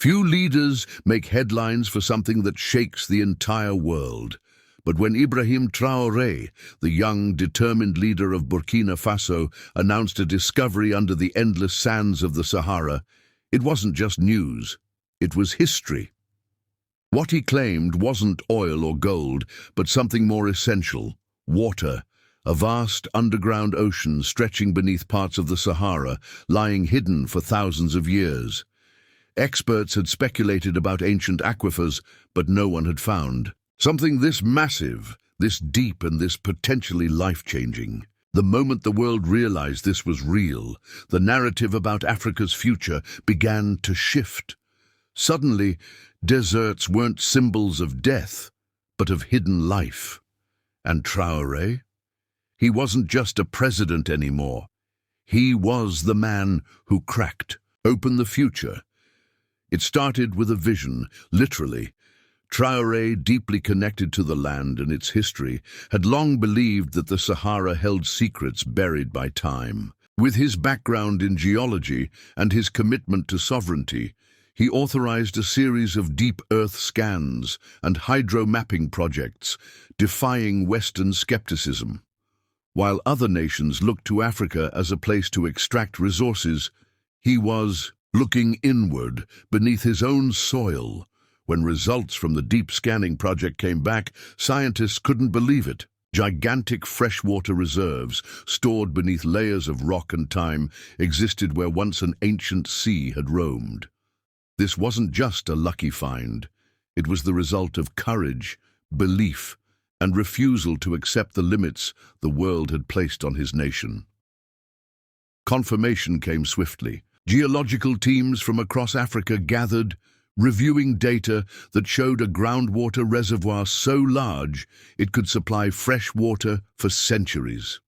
Few leaders make headlines for something that shakes the entire world. But when Ibrahim Traoré, the young, determined leader of Burkina Faso, announced a discovery under the endless sands of the Sahara, it wasn't just news, it was history. What he claimed wasn't oil or gold, but something more essential: water, a vast underground ocean stretching beneath parts of the Sahara, lying hidden for thousands of years. Experts had speculated about ancient aquifers, but no one had found something this massive, this deep, and this potentially life-changing. The moment the world realized this was real, the narrative about Africa's future began to shift. Suddenly, deserts weren't symbols of death, but of hidden life. And Traoré? He wasn't just a president anymore. He was the man who cracked open the future. It started with a vision, literally. Traoré, deeply connected to the land and its history, had long believed that the Sahara held secrets buried by time. With his background in geology and his commitment to sovereignty, he authorized a series of deep earth scans and hydro-mapping projects, defying Western skepticism. While other nations looked to Africa as a place to extract resources, he was looking inward, beneath his own soil. When results from the deep scanning project came back, scientists couldn't believe it. Gigantic freshwater reserves, stored beneath layers of rock and time, existed where once an ancient sea had roamed. This wasn't just a lucky find. It was the result of courage, belief, and refusal to accept the limits the world had placed on his nation. Confirmation came swiftly. Geological teams from across Africa gathered, reviewing data that showed a groundwater reservoir so large it could supply fresh water for centuries.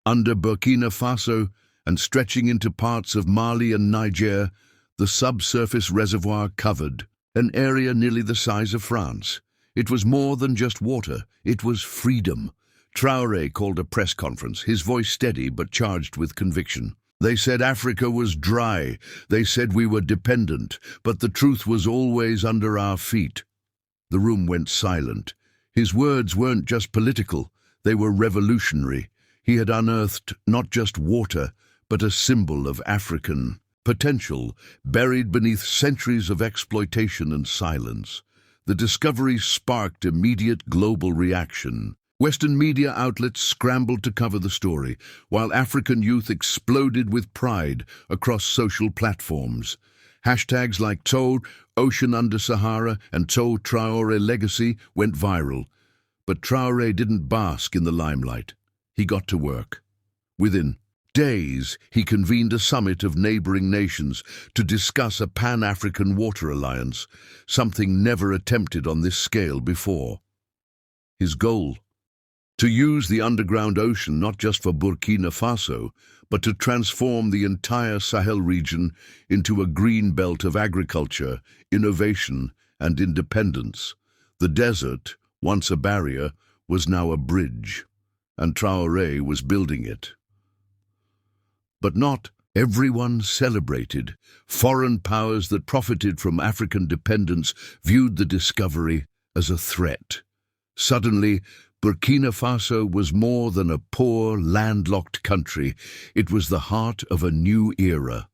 Under Burkina Faso and stretching into parts of Mali and Niger, the subsurface reservoir covered an area nearly the size of France. It was more than just water, it was freedom. Traoré called a press conference, his voice steady but charged with conviction. They said Africa was dry, they said we were dependent, but the truth was always under our feet. The room went silent. His words weren't just political, they were revolutionary. He had unearthed not just water, but a symbol of African potential, buried beneath centuries of exploitation and silence. The discovery sparked immediate global reaction. Western media outlets scrambled to cover the story, while African youth exploded with pride across social platforms. Hashtags like Tow Ocean Under Sahara and Tow Traoré Legacy went viral. But Traoré didn't bask in the limelight. He got to work. Within days, he convened a summit of neighboring nations to discuss a Pan-African water alliance, something never attempted on this scale before. His goal: to use the underground ocean not just for Burkina Faso, but to transform the entire Sahel region into a green belt of agriculture, innovation, and independence. The desert, once a barrier, was now a bridge, and Traoré was building it. But not everyone celebrated. Foreign powers that profited from African dependence viewed the discovery as a threat. Suddenly, Burkina Faso was more than a poor, landlocked country. It was the heart of a new era.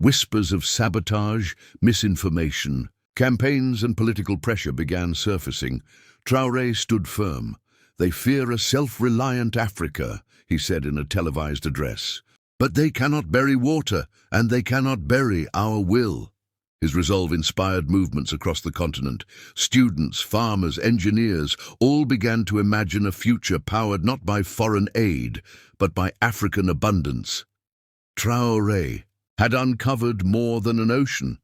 Whispers of sabotage, misinformation, campaigns and political pressure began surfacing. Traoré stood firm. "They fear a self-reliant Africa," he said in a televised address. "But they cannot bury water, and they cannot bury our will." His resolve inspired movements across the continent. Students, farmers, engineers all began to imagine a future powered not by foreign aid, but by African abundance. Traoré had uncovered more than an ocean.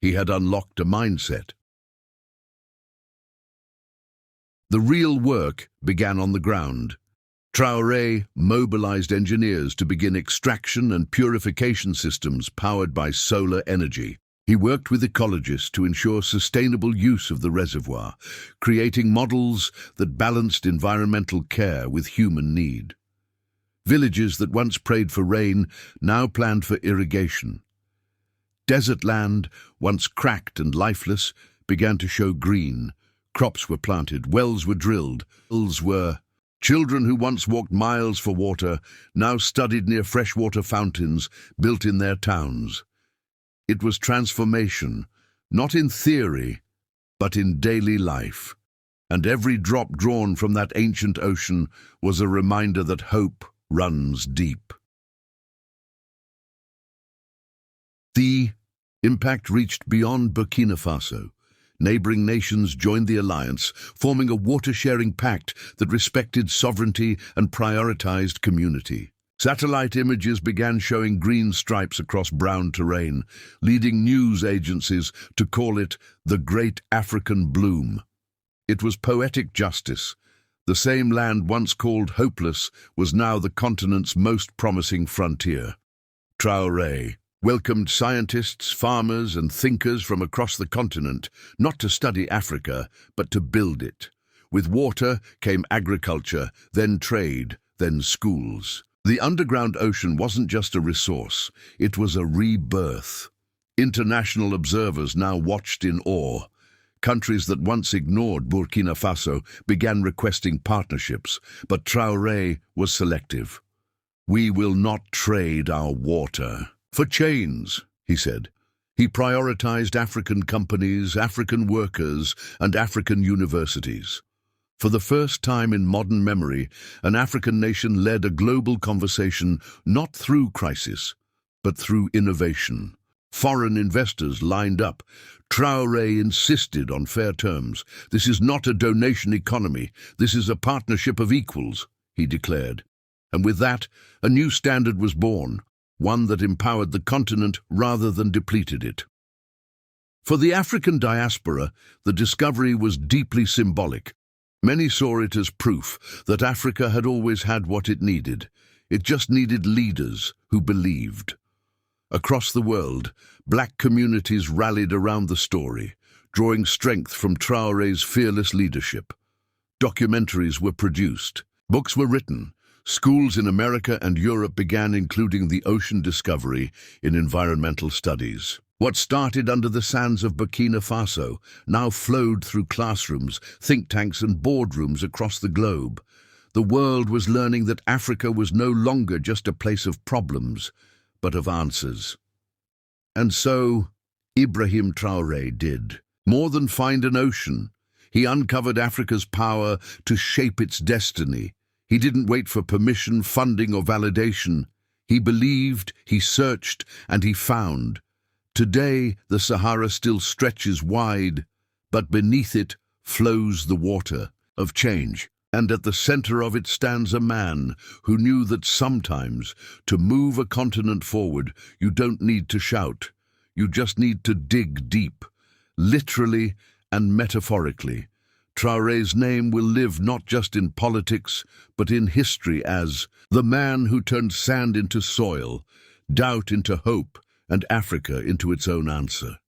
He had unlocked a mindset. The real work began on the ground. Traoré mobilized engineers to begin extraction and purification systems powered by solar energy. He worked with ecologists to ensure sustainable use of the reservoir, creating models that balanced environmental care with human need. Villages that once prayed for rain now planned for irrigation. Desert land, once cracked and lifeless, began to show green. Crops were planted, wells were drilled. Children who once walked miles for water now studied near freshwater fountains built in their towns. It was transformation, not in theory, but in daily life. And every drop drawn from that ancient ocean was a reminder that hope runs deep. The impact reached beyond Burkina Faso. Neighboring nations joined the alliance, forming a water-sharing pact that respected sovereignty and prioritized community. Satellite images began showing green stripes across brown terrain, leading news agencies to call it the Great African Bloom. It was poetic justice. The same land once called hopeless was now the continent's most promising frontier. Traoré welcomed scientists, farmers, and thinkers from across the continent, not to study Africa, but to build it. With water came agriculture, then trade, then schools. The underground ocean wasn't just a resource, it was a rebirth. International observers now watched in awe. Countries that once ignored Burkina Faso began requesting partnerships, but Traoré was selective. "We will not trade our water for chains," he said. He prioritized African companies, African workers, and African universities. For the first time in modern memory, an African nation led a global conversation not through crisis, but through innovation. Foreign investors lined up. Traoré insisted on fair terms. "This is not a donation economy. This is a partnership of equals," he declared. And with that, a new standard was born, one that empowered the continent rather than depleted it. For the African diaspora, the discovery was deeply symbolic. Many saw it as proof that Africa had always had what it needed. It just needed leaders who believed. Across the world, black communities rallied around the story, drawing strength from Traoré's fearless leadership. Documentaries were produced, books were written, schools in America and Europe began including the ocean discovery in environmental studies. What started under the sands of Burkina Faso now flowed through classrooms, think tanks and boardrooms across the globe. The world was learning that Africa was no longer just a place of problems, but of answers. And so, Ibrahim Traoré did more than find an ocean. He uncovered Africa's power to shape its destiny. He didn't wait for permission, funding, or validation. He believed, he searched, and he found. Today, the Sahara still stretches wide, but beneath it flows the water of change. And at the center of it stands a man who knew that sometimes, to move a continent forward, you don't need to shout. You just need to dig deep, literally and metaphorically. Traoré's name will live not just in politics, but in history as the man who turned sand into soil, doubt into hope, and Africa into its own answer.